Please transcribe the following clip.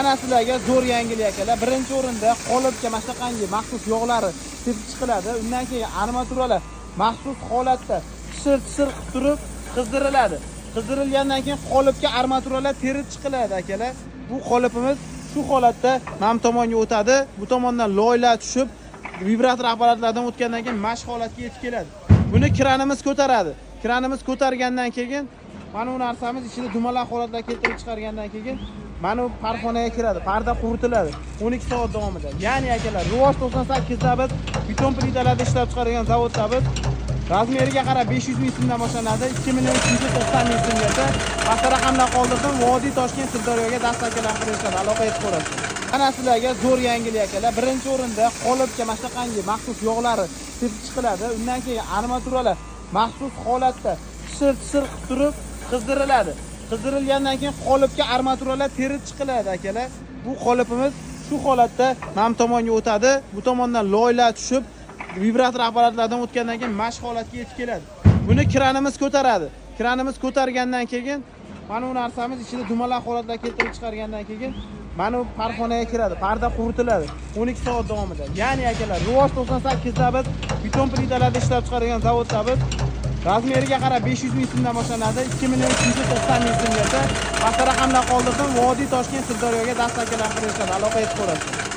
Ana sizlarga zo'r yangilik akalar. Birinchi o'rinda qolipga mana shunaqangi maxsus yog'lari sepib chiqiladi. Undan keyin armaturalar maxsus holatda shir qilib turib qizdiriladi. Qizdirilgandan keyin qolipga armaturalar terib chiqiladi akalar. Bu qolipimiz shu holatda mana bu tomonga o'tadi. Bu tomondan loylar tushib, vibrator apparatlardan o'tgandan keyin mash holatga yetib keladi. Buni kranimiz ko'taradi. Kranimiz ko'targandan keyin mana bu narsamiz ichida dumalar holatlar keltirib chiqargandan keyin mana bu parxonaga kiradi. Parda quritiladi 12 soat davomida. Ya'ni akalar, Rivoj 98 da biz beton plitalarda ishlab chiqargan zavodda biz razmeriga qarab 500 ming so'mdan boshlanadi. 2 million 290 ming so'mgacha past raqamdan qoldirdim. Vodiy Toshkent Sirdaryoga dastlabkilantirishadi. Aloqa etib ko'rasiz. Ana sizlarga zo'r yangilik akalar. Birinchi o'rinda qolipga mana shunaqangi maxsus yog'lari sepib chiqiladi. Undan keyin armaturalar maxsus holatda shir qilib turib qizdiriladi. Qizdirilgandan keyin qolipga armaturalar terib chiqiladi akalar. Bu qolipimiz shu holatda mana bu tomonga o'tadi. Bu tomondan loylar tushib, vibrator apparatlardan o'tgandan keyin mash holatga yetib keladi. Buni kranimiz ko'taradi. Kranimiz ko'targandan keyin mana bu narsamiz ichida dumalar holatlar keltirib chiqargandan keyin mana bu parxonaga kiradi. Parda quritiladi 12 soat davomida. Ya'ni akalar, Rivoj 98 da biz beton plitalarda ishlab chiqargan zavodda biz razmeriga qarab 500 ming so'mdan boshlanadi. 2 million 290 ming so'mgacha past raqamdan qoldirdim. Vodiy Toshkent Sirdaryoga dastlabkilantirishadi. Aloqa etib ko'rasiz.